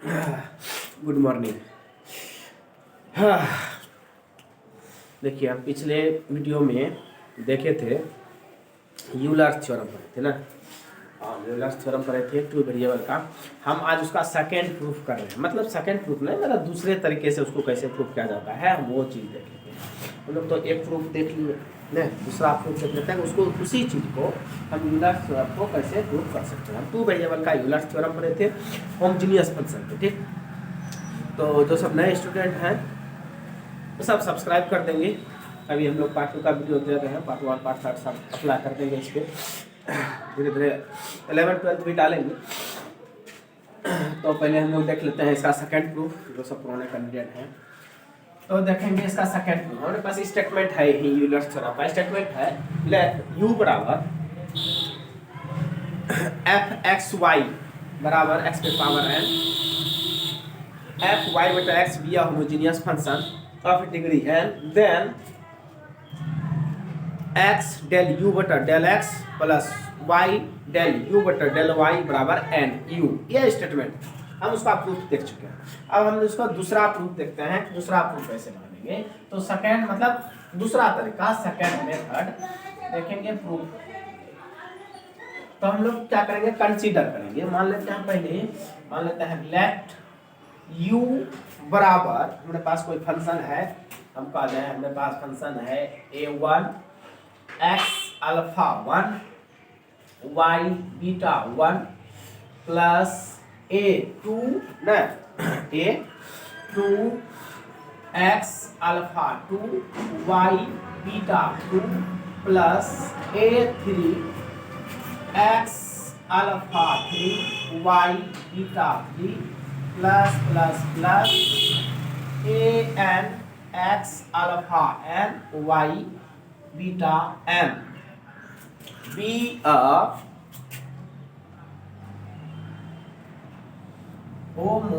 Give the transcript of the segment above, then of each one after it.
Good morning. देखिए, हम पिछले वीडियो में देखे थे, यूलर थ्योरम पढ़े थे ना। यूलर थ्योरम पढ़े थे टू वेरिएबल का। हम आज उसका सेकेंड प्रूफ कर रहे हैं, मतलब सेकेंड प्रूफ नहीं, मतलब दूसरे तरीके से उसको कैसे प्रूफ किया जाता है वो चीज़ देखेंगे। हम लोग तो एक प्रूफ देख लिए नहीं, दूसरा प्रूफ देख लेते हैं, उसको उसी चीज़ को हम यूलर थ्योरम को कैसे प्रूफ कर सकते हैं। हम टू वेरिएबल का यूलर थ्योरम पढ़े थे होमोजेनियस फंक्शन पे, ठीक। तो जो सब नए स्टूडेंट हैं वो सब सब्सक्राइब कर देंगे। अभी हम लोग पार्ट 2 का वीडियो दे रहे हैं, पार्ट 1 पार्ट 3 सब अप्लाई कर देंगे इस पर। धीरे धीरे 11th 12th भी डालेंगे। तो पहले हम लोग देख लेते हैं इसका सेकंड प्रूफ, जो सब पुराने कैंडिडेट हैं तो देखेंगे इसका सेकंड प्रूफ। हमारे पास स्टेटमेंट है ही यूलर थ्योरम का। स्टेटमेंट है लेट u बराबर एफ एक्स वाई बराबर एक्स पे पावर n एफ वाई बटा X be homogeneous function of degree n, then x del u बटा del x plus y del u बटा डेल y बराबर n u। यह statement हम उसका प्रूफ देख चुके हैं। अब हम उसका दूसरा प्रूफ देखते हैं। दूसरा प्रूफ कैसे मानेंगे, तो सेकंड मतलब दूसरा तरीका, सेकंड मेथड देखेंगे प्रूफ। तो हम लोग क्या करेंगे, कंसीडर करेंगे। मान लेते हैं पहले, मान लेते हैं लेट u बराबर, हमारे पास कोई फंक्शन है, हम कह दें हमारे पास फंक्शन है a1 x alpha 1 y beta 1 plus a2 x alpha 2 y beta 2 plus a3 x alpha 3 y beta 3 plus plus plus an x alpha n y beta n be a homogeneous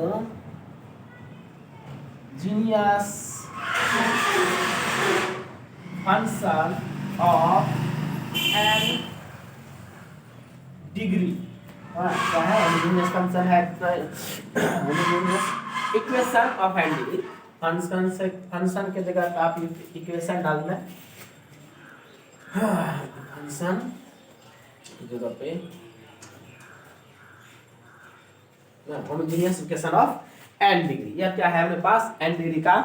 function of n degree. क्या है homogeneous function है, homogeneous equation of n degree. Function के जगह आप equation डालना है, function की जगह पे homogeneous equation of n degree. यह क्या है हमारे पास, n डिग्री का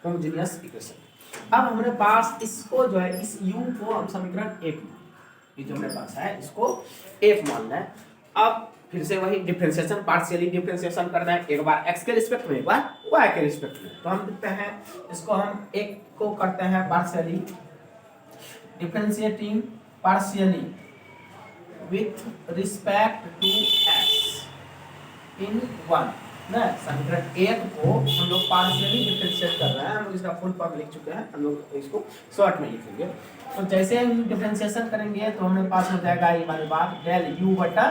होमोजेनियस इक्वेशन। अब हमारे पास इसको जो है, इस u को हम समीकरण 1, ये जो हमारे पास है इसको 1 मानना है। अब फिर से वही डिफरेंशिएशन, पार्शियली डिफरेंशिएशन करना है, एक बार x के रिस्पेक्ट में, एक बार y के रिस्पेक्ट में। तो हम देखते हैं इसको, हम एक को करते हैं partially differentiating partially with respect to x in 1 ना। समीकरण 1 को हम लोग पार्शियली डिफरेंशिएट कर रहे हैं। हम लोग इसका फुल फॉर्म लिख चुके हैं, हम लोग इसको शॉर्ट में लिखेंगे। तो जैसे हम डिफरेंशिएशन करेंगे तो हमारे पास हो जाएगा ये वाली बात डेल u बटा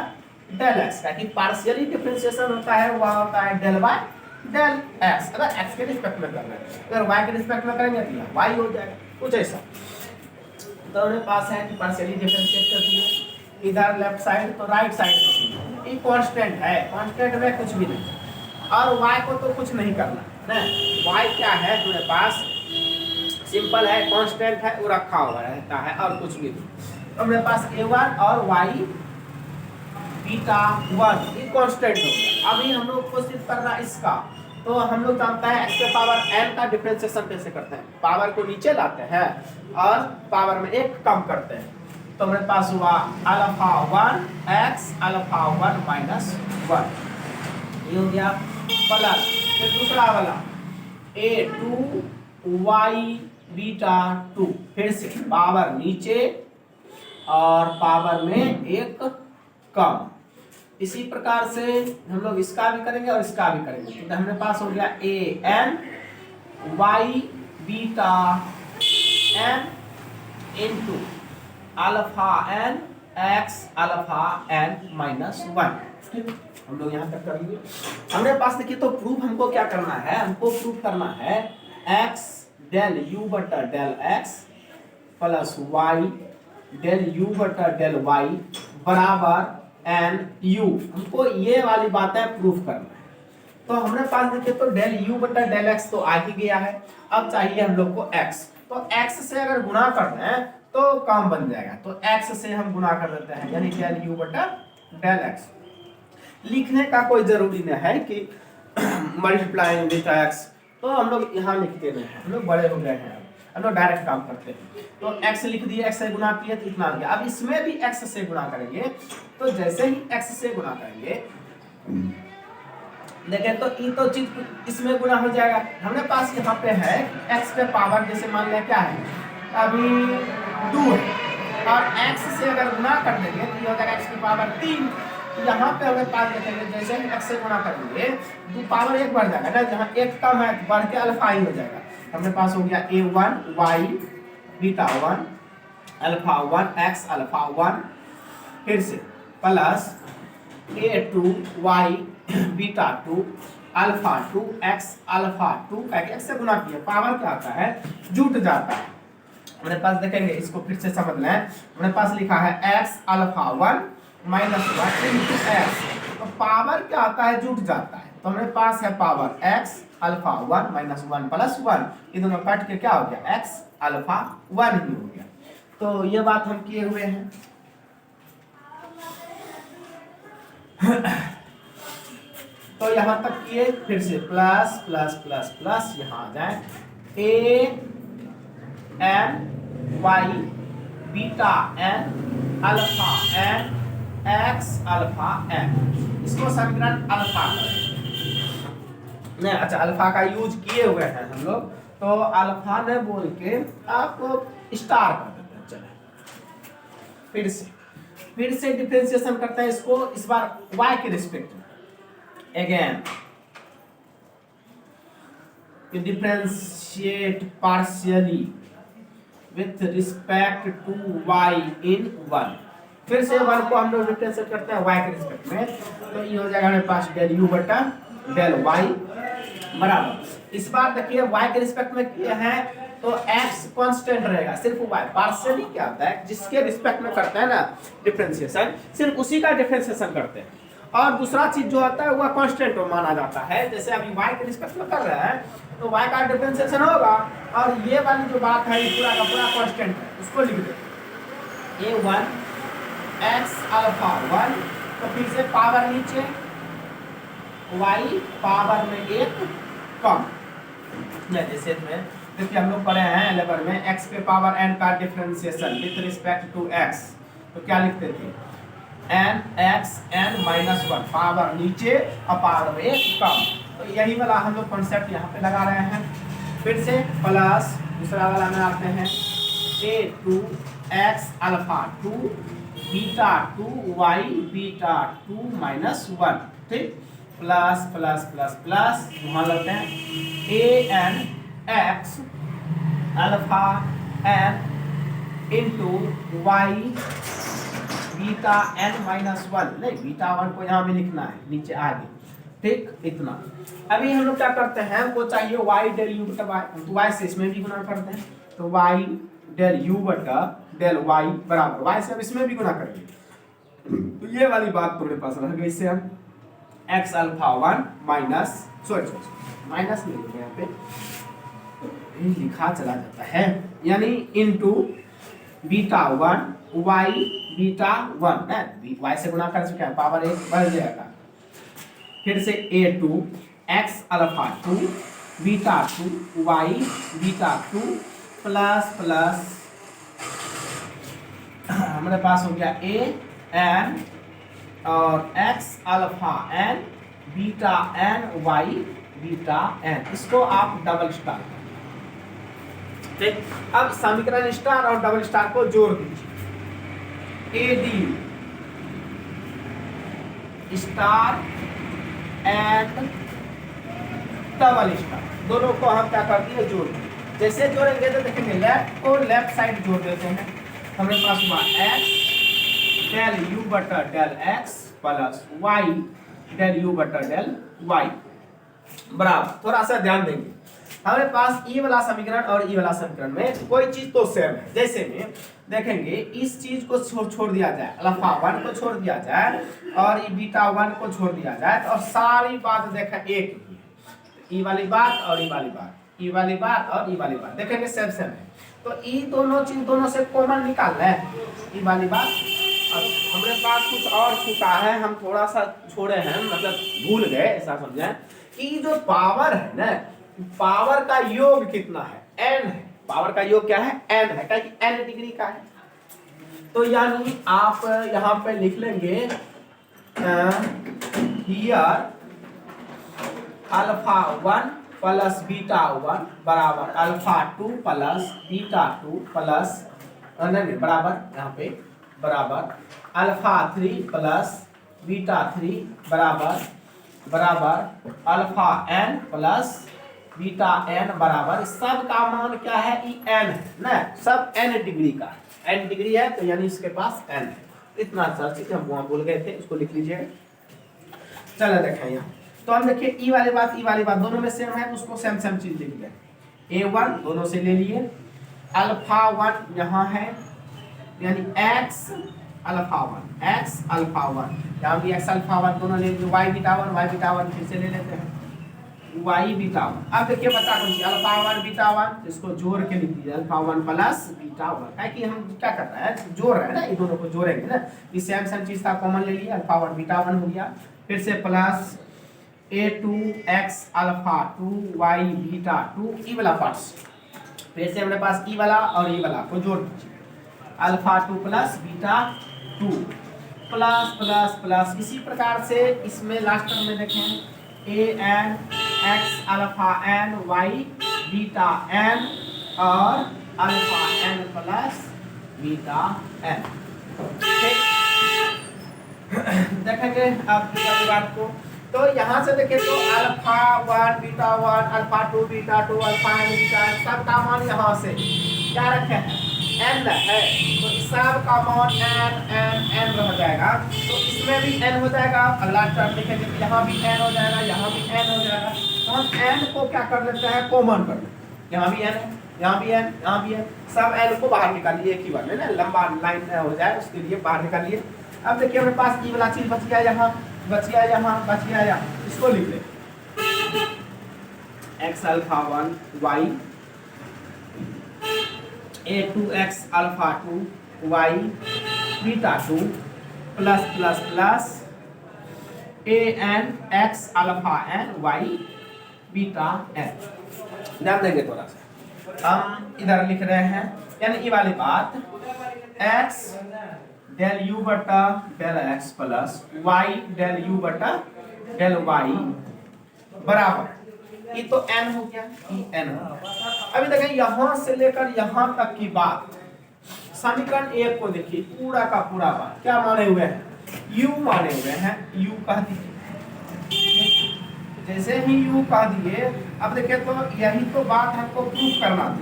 डेल x। का कि पार्शियली डिफरेंशिएशन होता है वह होता है डेल y डेल x। अगर x के रिस्पेक्ट में करना है, अगर y के रिस्पेक्ट में करेंगे तो y हो जाएगा कुछ ऐसा। तो हमारे पास है कि पार्शियली डिफरेंशिएट कर दिए, इधर लेफ्ट साइड तो राइट साइड ये कांस्टेंट है, कांस्टेंट में कुछ भी नहीं, और y को तो कुछ नहीं करना ना। y क्या है हमारे पास, सिंपल है, कांस्टेंट है, वो रखा हुआ रहता है और कुछ भी नहीं। तो हमारे पास a1 और y बीटा 1 ये कांस्टेंट हो गया। अभी हम लोग को सिर्फ करना इसका, तो हम लोग जानते हैं x के पावर n का डिफरेंशिएशन कैसे करते हैं, पावर को नीचे लाते हैं और पावर में एक कम करते हैं। तो हमारे पास हुआ अल्फा 1 x अल्फा 1 माइनस 1, ये हो गया प्लस। फिर दूसरा वाला a2 y बीटा 2, फिर से पावर नीचे और पावर में एक कम। इसी प्रकार से हम लोग इसका भी करेंगे और इसका भी करेंगे। तो हमारे पास हो गया an y beta n into alpha n x alpha n minus 1। हम लोग यहाँ तक कर लिए। हमारे पास देखिए, तो प्रूफ हमको क्या करना है, हमको प्रूफ करना है x डेल u बटा del x plus y del u बटा डेल y बराबर n u। हमको ये वाली बातें प्रूफ करना है। तो हमने पास देखिए तो डेल यू बटा डेल एक्स तो आ ही गया है। अब चाहिए हम लोग को एक्स, तो एक्स से अगर गुणा कर दें तो काम बन जाएगा, तो एक्स से हम गुणा कर देते हैं, यानी डेल यू बटा डेल एक्स। लिखने का कोई जरूरी नहीं है कि मल्टीप्लाइंग विद एक्स, तो हम लोग यहाँ लिख देते हैं, हम लोग बड़े हो गए हैं, हम लोग डायरेक्ट काम करते हैं। तो x लिख दिए, x से गुणा किए तो इतना आ गया। अब इसमें भी x से गुणा करेंगे, तो जैसे ही x से गुणा करेंगे देखें तो ये तो चीज इसमें गुणा हो जाएगा। हमारे पास यहाँ पे है x पे पावर, जैसे मान लें क्या है अभी 2 है, और x से अगर गुणा कर देंगे तो ये हो जाएगा x की पावर 3। यहाँ पे हमें पास देखेंगे जैसे ही x से गुणा करेंगे तो पावर 1 बढ़ जाएगा ना, जहाँ 1 कम है तो बढ़ के अल्फा ही हो जाएगा। हमारे पास हो गया a1 y beta 1 alpha 1 x alpha 1, फिर से plus a2 y beta 2 alpha 2 x alpha 2, x से गुणा किया पावर क्या आता है जुट जाता है। हमारे पास देखेंगे इसको फिर से समझ लें, हमारे पास लिखा है x alpha 1 minus 1 into x, तो पावर क्या आता है जुट जाता है। तो हमारे पास है power x alpha 1 minus 1 plus 1, ये दोनों कट के क्या हो गया x अल्फा 1 ही हो गया। तो ये बात हम किए हुए हैं। तो यहां तक किए, फिर से प्लस प्लस प्लस प्लस यहां आ जाए a n y beta n alpha n x alpha n, इसको समीकरण अल्फा नहीं, अच्छा अल्फा का यूज किए हुए हैं हम लोग, तो अल्फा ने बोल के आप स्टार कर देते हैं। चले फिर से डिफरेंशिएशन करते हैं इसको, इस बार y के रिस्पेक्ट में। Again differentiate partially with respect to y in 1। फिर से 1 को हम लोग डिफरेंशिएट करते हैं y के रिस्पेक्ट में, तो ये हो जाएगा हमारे पास डेल u बटा डेल y बराबर। इस बार देखिए y के रिस्पेक्ट में किए हैं तो x कांस्टेंट रहेगा, सिर्फ y पार्शियली क्या होता है जिसके रिस्पेक्ट में करते हैं ना डिफरेंशिएशन, सिर्फ उसी का डिफरेंशिएशन करते हैं, और दूसरा चीज जो होता है वह कांस्टेंट माना जाता है। जैसे अभी y के रिस्पेक्ट में कर रहे हैं तो y का डिफरेंशिएशन होगा, और ये वाली जो बात है पूरा का पूरा कांस्टेंट है, उसको लिख देते a1 x अल्फा 1, तो फिर से पावर नीचे y पावर में 1 कम, जैसे में देखिए हम लोग पढ़े हैं 11 में x पे पावर n का differentiation with respect to x, तो क्या लिखते थे n x n minus 1, power नीचे और पावर में 1 कम। तो यही वाला हम लोग कॉन्सेप्ट यहाँ पे लगा रहे हैं। फिर से प्लस दूसरा वाला में आते हैं a2 x alpha 2 beta 2 y beta 2 minus 1, ठीक, प्लस प्लस प्लस प्लस वहाँ लगते हैं a n x alpha n into y beta n minus 1, नहीं बीटा 1 को यहाँ भी लिखना है नीचे आगे, ठीक, इतना। अभी हम लोग क्या करते हैं, वो चाहिए y डेल u बटा y, तो y से इसमें भी गुणा करते हैं, तो y डेल u बटा डेल y बराबर y से अब इसमें भी गुणा करेंगे, तो ये वाली बात तुम्हारे पास रह गई। इससे हम x अल्फा 1 माइनस माइनस नहीं लिखे यहाँ पे, लिखा चला जाता है, यानी इनटू बीटा 1 y बीटा 1 है, y से गुणा कर चुके हैं पावर 1 बढ़ जाएगा। फिर से a2 x alpha 2 beta 2 y beta 2 plus plus हमारे पास हो गया a n और x alpha n beta n y beta n, इसको आप डबल स्टार, ठीक। अब समीकरण स्टार और डबल स्टार को जोड़ दीजिए, AD star and double star, दोनों को हम क्या कर दिए जोड़ दिए। जैसे जोड़ेंगे तो देखेंगे लेफ्ट को लेफ्ट साइड जोड़ देते हैं, हमारे पास हुआ x डेल u बटा del x plus y del u बटा डेल y बराबर। थोड़ा सा ध्यान देंगे, हमारे पास ई वाला समीकरण और ई वाला समीकरण में कोई चीज तो सेम है। जैसे में देखेंगे इस चीज को छोड़ दिया जाए, अल्फा 1 को छोड़ दिया जाए और ई बीटा 1 को छोड़ दिया जाए तो सारी बात देखा एक ही है। ई वाली बात और ई वाली बात, ई वाली बात और ई वाली बात देखेंगे सेम सेम है। तो ई दोनों चीज दोनों से कॉमन निकाल लें, ई वाली बात। और हमारे पास कुछ और छूटा है, हम थोड़ा सा छोड़े हैं, मतलब भूल गए, ऐसा समझें कि जो पावर है ना, पावर का योग कितना है, n है। पावर का योग क्या है, n है, क्योंकि n डिग्री का है। तो यानी आप यहाँ पे लिख लेंगे हियर अल्फा 1 प्लस बीटा 1 बराबर अल्फा 2 प्लस बीटा 2 प्लस नहीं बराबर यहाँ पे बराबर अल्फा 3 प्लस बीटा 3 बराबर alpha n plus beta n बराबर, सब का मान क्या है, ई n है ना, सब n डिग्री का, n डिग्री है तो यानी इसके पास n है। इतना सा चीज हम वहां भूल गए थे, इसको लिख लीजिए। चलो देखें यहाँ, तो हम देखिए ई वाली बात ई वाली बात दोनों में सेम है, उसको सेम सेम चीज लिख लें। a1 दोनों से ले लिए, अल्फा 1 यहाँ है यानी x अल्फा 1 यहाँ भी x अल्फा 1 दोनों ले लीजिए, y बीटा 1 फिर से ले लेते हैं y बीटा 1। अब देखिए बता कौन सी अल्फा 1 बीटा 1, इसको जोड़ के लिख दीजिए अल्फा 1 प्लस बीटा 1, है कि हम क्या कर रहे हैं, जोड़ रहे हैं ना, ये दोनों को जोड़ेंगे ना, इस सेम सेम चीज का कॉमन ले लिया, अल्फा 1 बीटा 1 हो गया, फिर से plus a2 x alpha 2 y beta 2 ई वाला पार्ट्स, फिर से हमारे पास ई वाला और ई वाला को जोड़ दीजिए, alpha 2 plus beta 2 plus plus plus. इसी प्रकार से इसमें लास्ट टर्म में देखें a n x alpha n y beta n और alpha n plus beta n। ठीक, देखेंगे अब इस बात को, तो यहाँ से देखें तो alpha 1 beta 1 alpha 2 beta 2 alpha n beta n, सब का मान यहाँ से क्या रखे हैं, n है, तो इस सब का मान n रह जाएगा, तो इसमें भी n हो जाएगा। अगला टर्म देखेंगे तो यहाँ भी n हो जाएगा, यहाँ भी n हो जाएगा, तो हम n को क्या कर लेते हैं, कॉमन कर लेते हैं, यहाँ भी n है, यहाँ भी n, यहाँ भी n, सब n को बाहर निकालिए एक ही बार में ना, लंबा लाइन हो जाए उसके लिए बाहर निकालिए। अब देखिए हमारे पास ई वाला चीज बच गया यहाँ, बच गया यहाँ, इसको लिख ले x alpha 1 y a2x alpha 2 y beta 2 plus plus plus a n x alpha n y beta n। ध्यान देंगे थोड़ा सा, हम इधर लिख रहे हैं यानी ये वाली बात x डेल u बटा del x plus y del u बटा डेल y बराबर, ये तो n हो गया, ये n हो गया। अभी देखिए यहाँ से लेकर यहाँ तक की बात, समीकरण 1 को देखिए पूरा का पूरा बात क्या माने हुए हैं, u माने हुए हैं, u कह दीजिए, जैसे ही u कह दिए। अब देखिए तो यही तो बात हमको प्रूफ करना था,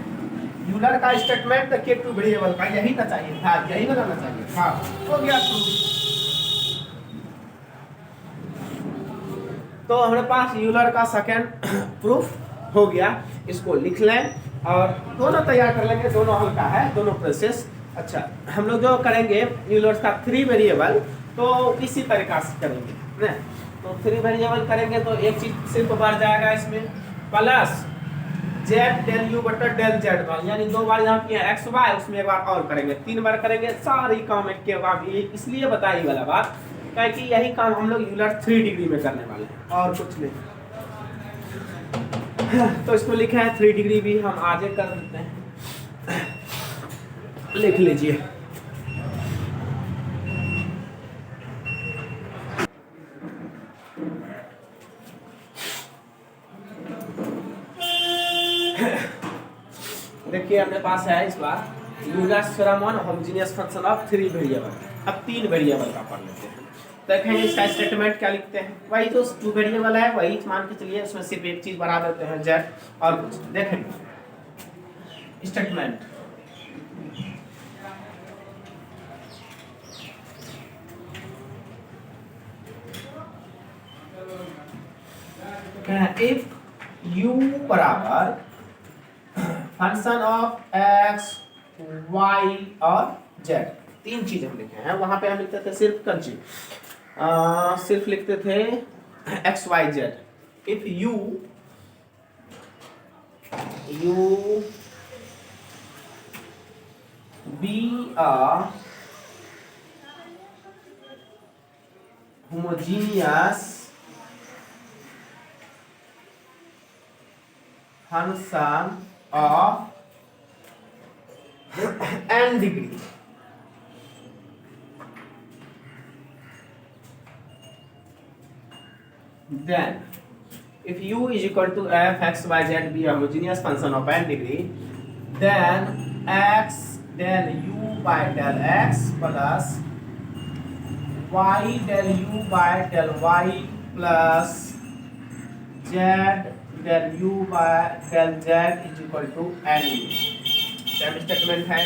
यूलर का स्टेटमेंट देखिए टू वेरिएबल का यही ना चाहिए था, यही बनाना चाहिए था, हो गया प्रूफ। तो हमारे पास यूलर का सेकंड प्रूफ हो गया, इसको लिख लें और दोनों तैयार कर लेंगे, दोनों हल्का है, दोनों प्रोसेस। अच्छा, हम लोग जो करेंगे यूलर का 3 वेरिएबल तो इसी तरीका से करेंगे ना, तो 3 वेरिएबल करेंगे तो एक चीज सिर्फ बढ़ जाएगा इसमें, प्लस जेड डेल यू बटा डेल जेड वाई, यानी 2 बार यहाँ किया एक्स वाई, उसमें एक बार और करेंगे, 3 बार करेंगे, सारी काम एक के बाद। इसलिए बताई वाला बात क्योंकि यही काम हम लोग यूलर 3 डिग्री में करने वाले हैं और कुछ नहीं। तो इसको लिखा है 3 डिग्री भी हम आगे कर देते हैं, लिख लीजिए। देखिए अपने पास है इस बार Euler's theorem on homogeneous function of 3 variable. अब 3 वेरिएबल का पढ़ लेते हैं, देखेंगे इसका स्टेटमेंट क्या लिखते हैं, वही तो 2 वेरिएबल है वही मान के चलिए, उसमें सिर्फ एक चीज बढ़ा देते हैं जेड और कुछ। देखेंगे स्टेटमेंट, इफ u बराबर फंक्शन ऑफ एक्स वाई और जेड, तीन चीज हम लिखे हैं। वहां पे हम लिखते थे सिर्फ कंची, सिर्फ लिखते थे X Y Z. If you be a homogeneous function of n degree, then if u is equal to f x y z be a homogeneous function of n degree, then x del u by del x plus y del u by del y plus z del u by del z is equal to n u। Same statement है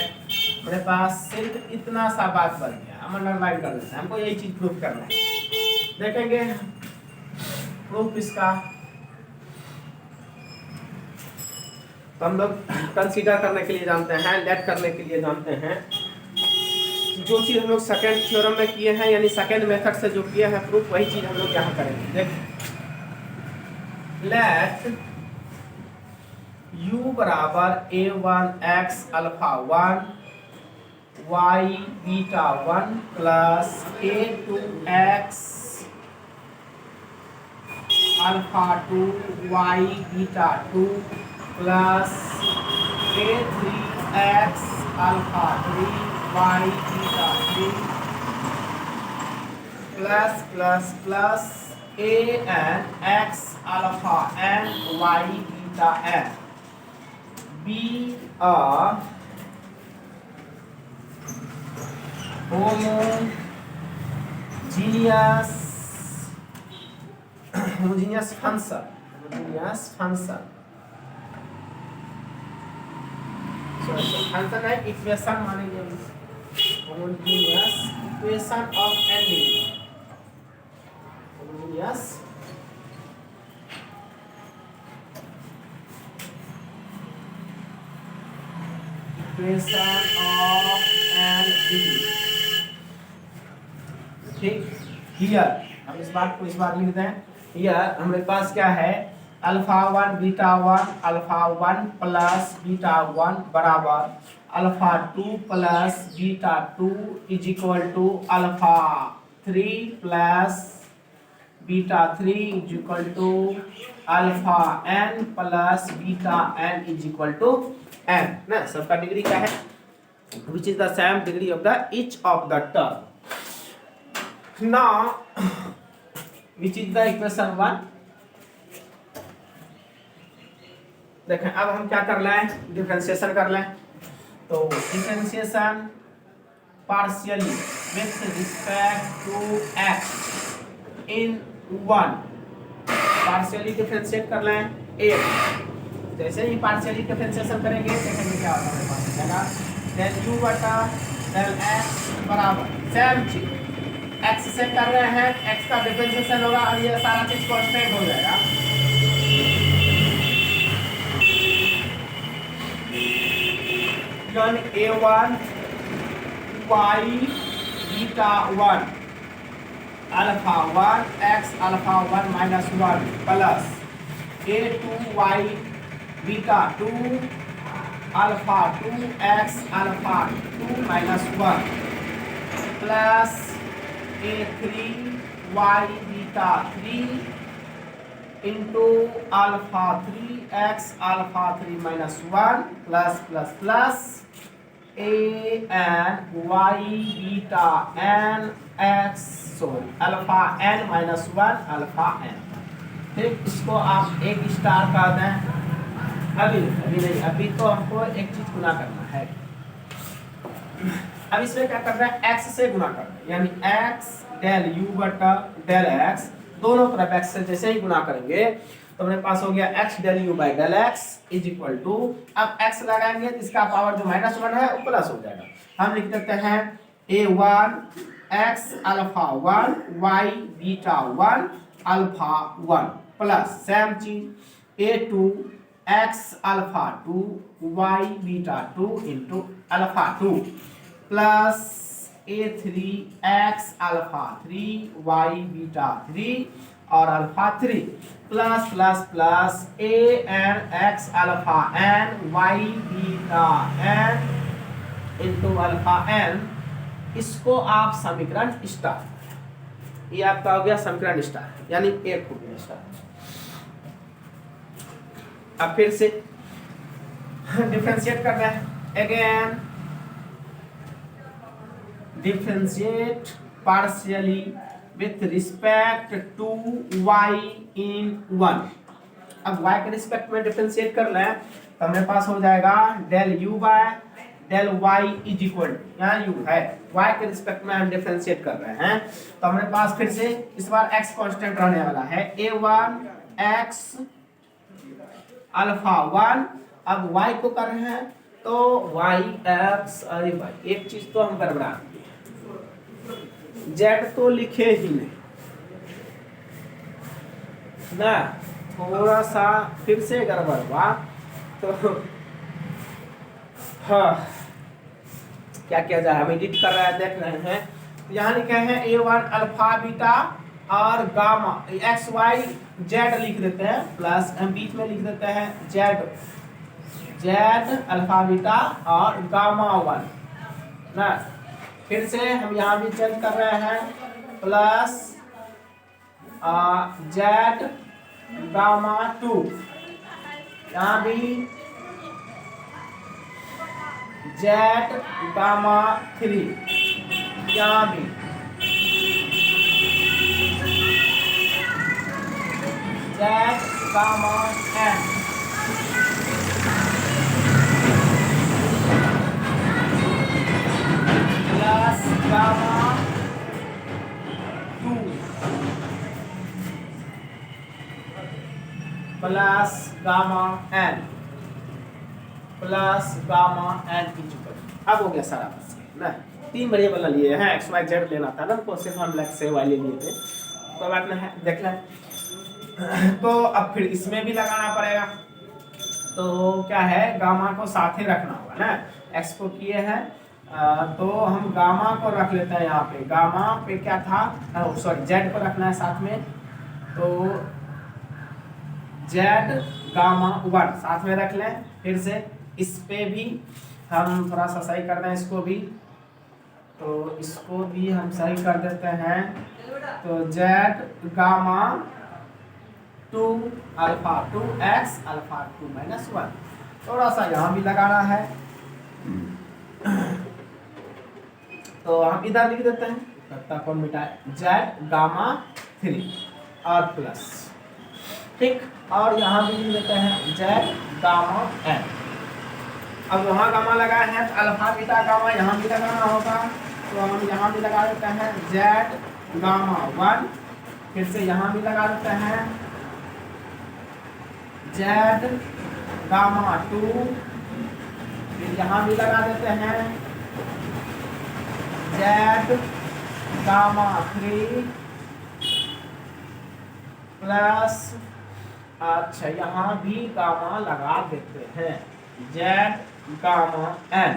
मेरे पास, सिर्फ इतना सा बात बन गया। हम underline कर लेते हैं, हमको यही चीज प्रूफ करना है। देखेंगे प्रूफ इसका, तो हम लोग कंसीडर करने के लिए जानते हैं, लेट करने के लिए जानते हैं। जो चीज हम लोग सेकेंड थ्योरम में किए हैं, यानी सेकेंड मेथड से जो किया है प्रूफ, वही चीज हम लोग यहाँ करेंगे। देख, लेट u बराबर a1 x alpha 1 y beta 1 plus a2 x alpha 2 y beta 2 plus a3 x alpha 3 y beta 3 plus plus plus a n x alpha n y beta n be a homogeneous function function है, equation मानेंगे, homogeneous equation of n degree, homogeneous equation of n degree. ठीक, here हम इस बात को इस बार लिख दें। हियर हमारे पास क्या है, alpha 1 beta 1 alpha 1 plus beta 1 बराबर alpha 2 plus beta 2 is equal to alpha 3 plus beta 3 is equal to alpha n plus beta n is equal to n ना। सबका डिग्री क्या है, which is the same degree of the each of the term. Now which is the equation 1। देखें, अब हम क्या कर लें, डिफरेंशिएशन कर लें। तो differentiation partially with respect to x in 1, partially differentiate कर लें a। जैसे ही पार्शियली डिफरेंशिएशन करेंगे देखेंगे क्या होता है हमारे पास जाएगा, del u बटा del x बराबर सेम चीज, x से कर रहे हैं, x का डिफरेंशिएशन होगा और ये सारा चीज कांस्टेंट हो जाएगा। a1 y beta 1 alpha 1 x alpha 1 minus 1 plus a2 y beta 2 alpha 2 x alpha 2 minus 1 plus a3 y beta 3 into alpha 3 x alpha 3 minus 1 plus plus plus a n y beta n x alpha n minus 1 alpha n। ठीक, इसको आप एक star कर दें। अभी नहीं, अभी तो हमको एक चीज गुना करना है। अब इसमें क्या करना है, x से गुना करना है, यानी x डेल u बटा डेल x, दोनों तरफ x से जैसे ही गुना करेंगे तो हमारे पास हो गया x del u by del x is equal to, अब x लगाएंगे तो इसका पावर जो माइनस 1 है वो प्लस हो जाएगा। हम लिख देते हैं a1 x alpha 1 y beta 1 alpha 1 plus same चीज a2 x alpha 2 y beta 2 into alpha 2 plus A3 x alpha 3 y beta 3 और alpha 3 plus plus plus a n x alpha n y beta n into alpha n. इसको आप समीकरण star, ये आपका हो गया समीकरण स्टार, यानी एक हो गया स्टार। अब फिर से डिफरेंशिएट करना है again, differentiate partially with respect to y in 1। अब y के रिस्पेक्ट में डिफरेंशिएट करना है तो हमारे पास हो जाएगा del u by del y is equal, यहाँ u है, y के रिस्पेक्ट में हम डिफरेंशिएट कर रहे हैं तो हमारे पास फिर से इस बार x कांस्टेंट रहने वाला है a1 x अल्फा 1। अब y को कर रहे हैं तो y x, अरे भाई एक चीज तो हम गड़बड़ा दिए, z तो लिखे ही नहीं ना, थोड़ा सा फिर से गड़बड़ हुआ तो हाँ क्या किया जाए, हम एडिट कर रहे हैं देख रहे हैं। तो यहाँ लिखे हैं a1 अल्फा बीटा और गामा एक्स वाई जेड लिख देते हैं, प्लस हम बीच में लिख देते हैं जेड जेड अल्फा बीटा और गामा 1 ना। फिर से हम यहाँ भी चेंज कर रहे हैं प्लस जेड गामा 2, यहाँ भी जेड गामा 3, यहाँ भी Z gamma n plus gamma 2 plus gamma n plus gamma n equal. अब हो गया सारा बस ना, तीन वेरिएबल लिए हैं, एक्स वाई जेड लेना था ना, तो सिर्फ हम लेक्स से वाई ले लिए थे, कोई बात नहीं है, देख लें। तो अब फिर इसमें भी लगाना पड़ेगा, तो क्या है गामा को साथ ही रखना होगा ना, एक्स को किए हैं तो हम गामा को रख लेते हैं यहाँ पे, गामा पे क्या था, सॉरी जेड को रखना है साथ में, तो जेड गामा 1 साथ में रख लें। फिर से इस पे भी हम थोड़ा सा सही कर दें, इसको भी, तो इसको भी हम सही कर देते हैं, तो Z gamma 2 alpha 2 x alpha 2 minus 1, थोड़ा सा यहाँ भी लगाना है, तो हम इधर लिख देते हैं, कट्टा कौन मिटाए, जेड गामा 3 और प्लस, ठीक, और यहाँ भी लिख देते हैं जेड गामा n। अब वहाँ गामा लगाए हैं तो अल्फा बीटा गामा यहाँ भी लगाना होगा, तो हम यहाँ भी लगा देते हैं जेड गामा 1, फिर से यहाँ भी लगा देते हैं जेड गामा 2, फिर यहाँ भी लगा देते हैं जेड गामा 3 प्लस, अच्छा यहाँ भी गामा लगा देते हैं जेड गामा n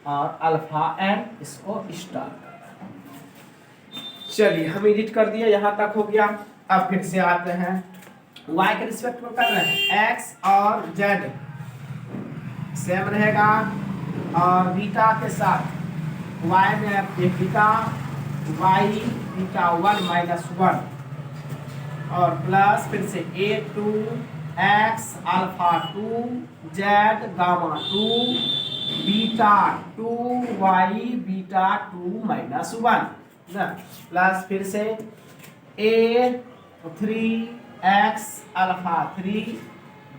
और अल्फा n, इसको स्टार करना है। चलिए हम एडिट कर दिए, यहाँ तक हो गया। अब फिर से आते हैं y के रिस्पेक्ट में कर रहे हैं, x और z सेम रहेगा और बीटा के साथ y में एक बीटा y बीटा 1 माइनस 1 और प्लस फिर से a2 x alpha 2 z gamma 2 beta 2 y beta 2 minus 1 ना, प्लस फिर से a3 x alpha 3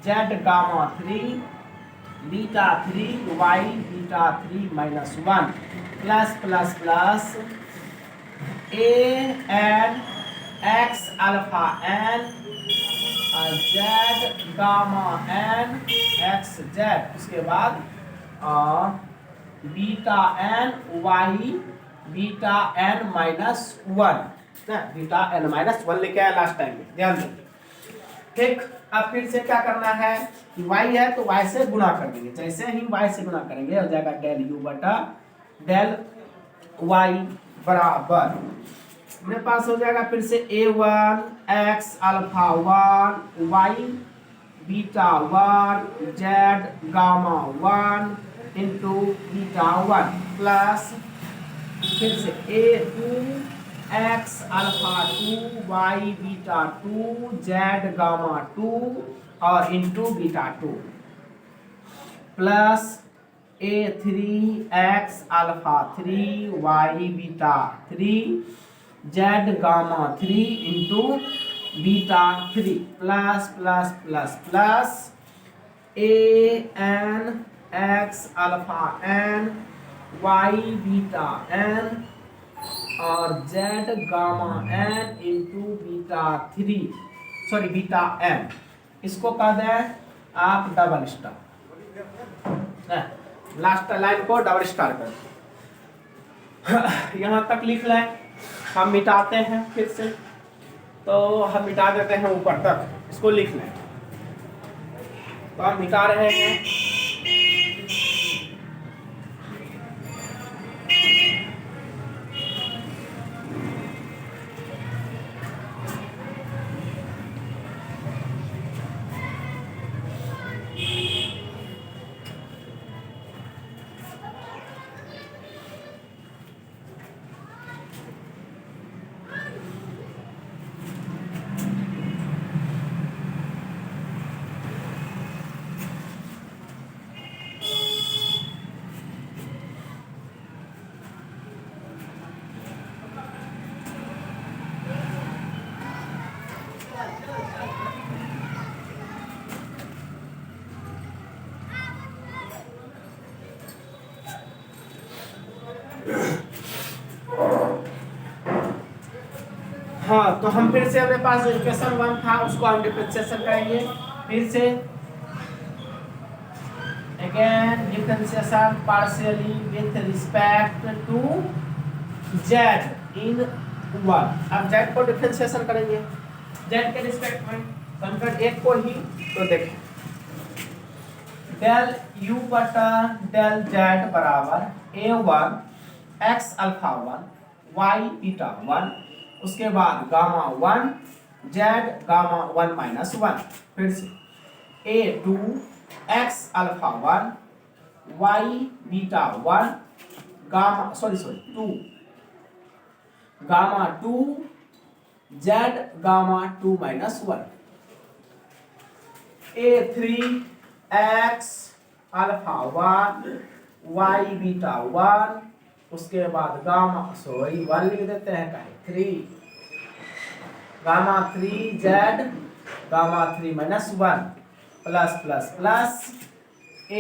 z gamma 3 beta 3 y beta 3 minus 1 plus plus plus a N x alpha n z gamma n x z, उसके बाद beta n y beta n minus 1 ना, beta n minus 1 लेके आया last time में, ध्यान दें। ठीक। अब फिर से क्या करना है कि y है तो y से गुणा कर देंगे, जैसे ही y से गुणा करेंगे हो जाएगा डेल u बटा डेल y बराबर मेरे पास हो जाएगा फिर से a1 x alpha 1 y beta 1 z gamma 1 into beta 1 plus फिर से a2 x alpha 2 y beta 2 z gamma 2 और into beta 2 plus a3 x alpha 3 y beta 3 z gamma 3 into beta 3 plus plus plus plus a n x alpha n y beta n और z gamma n into beta 3 sorry beta n, इसको कह दें आप double star, last line को double star कर यहां तक लिख लें। हम मिटाते हैं फिर से, तो हम मिटा देते हैं ऊपर तक, इसको लिख लें। तो हम मिटा रहे हैं, हाँ तो हम फिर से अपने पास जो इक्वेशन 1 था उसको हम डिफरेंशिएशन करेंगे फिर से again differentiation partially with respect to z in 1। अब z को डिफरेंशिएशन करेंगे z के रिस्पेक्ट में समीकरण 1 को ही, तो देखें डेल u बटा डेल z बराबर a1 x alpha 1 y beta 1 उसके बाद गामा 1 z गामा 1 माइनस 1 फिर से a2 x alpha 1 y beta 1 gamma 2 gamma 2 z gamma 2 minus 1 a3 x alpha 1 y beta 1 उसके बाद गामा 1 लिख देते हैं कहीं 3 gamma 3 z gamma 3 minus 1 plus plus plus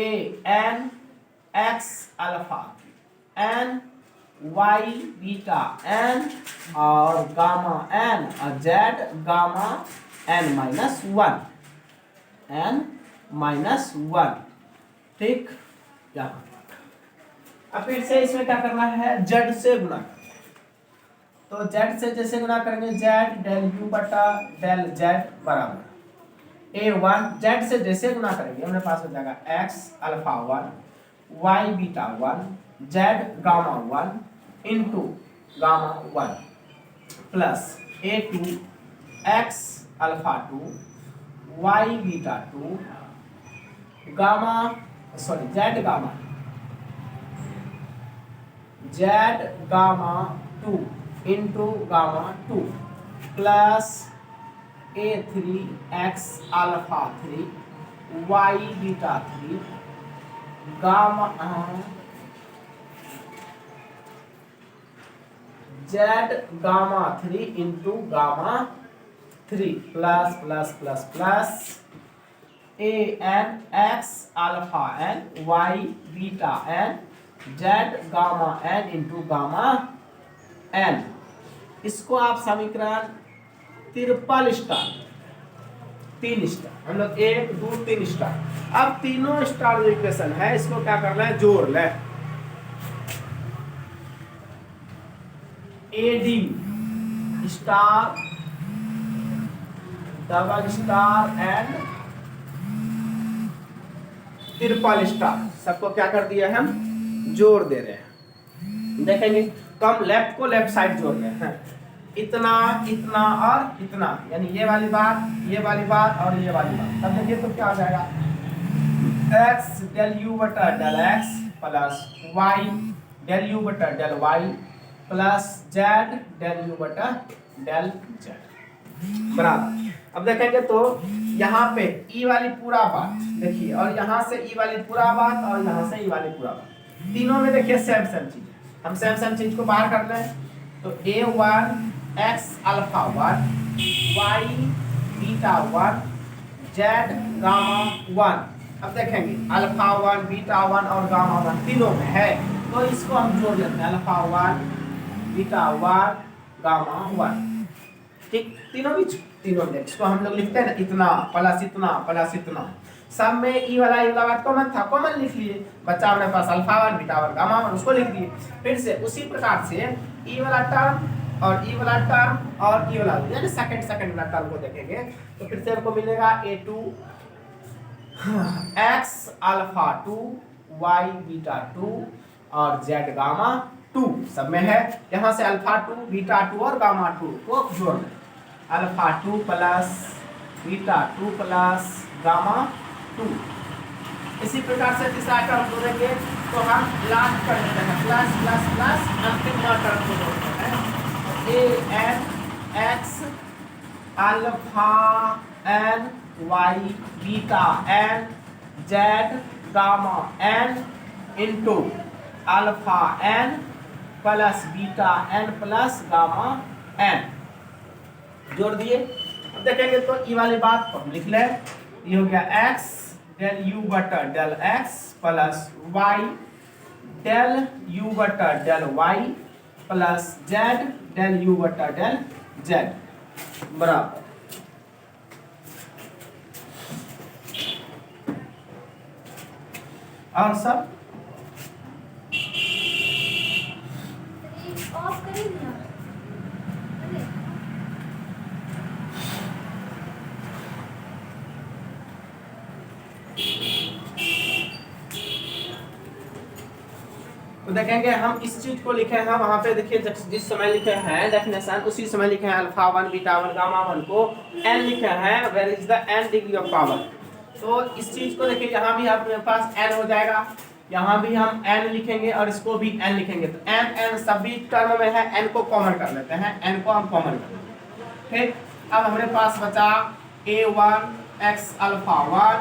a n x alpha n y beta n और gamma n और z gamma n minus 1 ठीक। यहाँ अब फिर से इसमें क्या करना है z से गुणा, तो z से जैसे गुणा करेंगे z डेल u बटा डेल z बराबर a1 z से जैसे गुणा करेंगे हमारे पास हो जाएगा x alpha 1 y beta 1 z gamma 1 into gamma 1 plus a2 x alpha 2 y beta 2 gamma z gamma 2 into gamma 2 plus a3 x alpha 3 y beta 3 gamma z gamma 3 into gamma 3 plus plus plus plus a n x alpha n y beta n z gamma n into gamma n। इसको आप समीकरण triple star 3 star, हम लोग 1 2 3 star. अब तीनों star जो equation है इसको क्या करना है जोड़ ले AD star double star and triple star सबको क्या कर दिया है, हम जोड़ दे रहे हैं। देखेंगे तो हम लेफ्ट को लेफ्ट साइड जोड़ रहे हैं, इतना इतना और इतना, यानी ये वाली बात और ये वाली बात। तब देखिए तो क्या हो जाएगा, x डेल u बटा del x plus y del u बटा del y plus z del u बटा डेल z बराबर। अब देखेंगे तो यहाँ पे ई वाली पूरा बात देखिए, और यहाँ से ई वाली पूरा बात, और यहाँ से ई वाली पूरा बात, तीनों में देखिए सेम सेम चीज है। हम सेम सेम चीज को बाहर कर लें तो a1 x alpha 1 y beta 1 z gamma 1। अब देखेंगे अल्फा 1 बीटा 1 और गामा 1 तीनों में है, तो इसको हम जोड़ लेते हैं, अल्फा 1 बीटा 1 गामा 1। ठीक, तीनों में इसको हम लोग लिखते हैं ना, इतना प्लस इतना, सब में ई वाला बात कॉमन था, कॉमन लिख लिए, बच्चा अपने पास अल्फा 1 बीटा 1 गामा 1 उसको लिख दिए। फिर से उसी प्रकार से ई वाला टर्म और ई वाला टर्म और ई वाला, यानी सेकंड वाला टर्म को देखेंगे तो फिर से हमको मिलेगा a2 x alpha 2 y beta 2 और z गामा 2 सब में है। यहाँ से अल्फा 2 बीटा 2 और गामा 2 को जोड़ लें, alpha 2 plus beta 2 plus gamma 2। इसी प्रकार से तीसरा टर्म जोड़ेंगे तो हम लास्ट कर देते हैं प्लस प्लस प्लस, अंतिम टर्म को जोड़ते हैं a n x alpha n y beta n z gamma n into alpha n plus beta n plus gamma n जोड़ दिए। अब देखेंगे तो ई वाली बात को हम लिख लें, ये हो गया x डेल u बटा del x plus y del u बटा del y plus z del u बटा डेल z बराबर। और सब ऑफ करिए ना। तो देखेंगे हम इस चीज को लिखे हैं वहां पे, देखिए जिस समय लिखे हैं डेफिनेशन उसी समय लिखे हैं अल्फा 1 बीटा 1 गामा 1 को n लिखे हैं, where is the n degree of power. तो इस चीज को देखिए यहाँ भी आपके पास n हो जाएगा, यहाँ भी हम n लिखेंगे और इसको भी n लिखेंगे, तो n सभी टर्म में है, n को कॉमन कर लेते हैं, n को हम कॉमन कर लेते हैं। ठीक, अब हमारे पास बचा a1 x alpha 1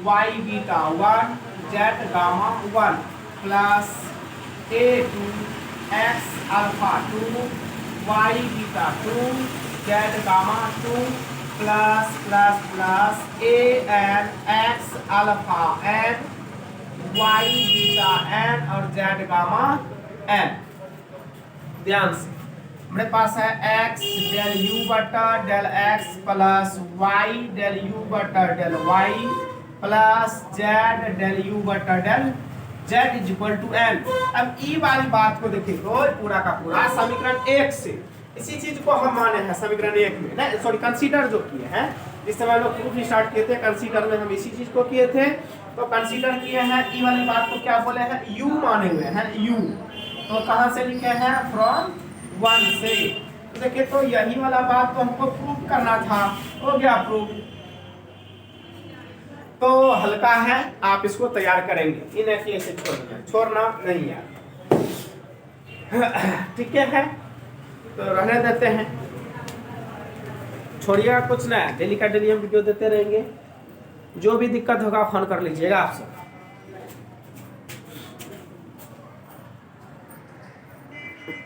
y beta 1 z gamma 1 plus a2 x alpha 2 y beta 2 z gamma 2 plus plus plus an x alpha n y beta n और z गामा n। ध्यान से हमारे पास है x डेल u बटा del x plus y del u बटा del y plus z del u बटा del z is equal to n। अब ई वाली बात को देखिए तो पूरा का पूरा समीकरण 1 से इसी चीज को हम माने हैं समीकरण 1 में ना, सॉरी कंसीडर जो किए हैं, इस समय लोग प्रूफ स्टार्ट किए थे कंसीडर में, हम इसी चीज को किए थे। तो कंसीडर किए हैं, ई वाली बात को क्या बोले हैं, u माने हुए हैं, u। तो कहां से लिखे हैं, फ्रॉम 1 से। तो देखिए तो यही वाला बात तो हमको प्रूफ करना था, हो गया प्रूफ। तो हल्का है, आप इसको तैयार करेंगे, इन्हें ऐसे छोड़ना नहीं यार, ठीक है। तो रहने देते हैं, छोड़िएगा कुछ ना, डेली का डेली हम वीडियो देते रहेंगे। जो भी दिक्कत होगा फोन कर लीजिएगा आप सब।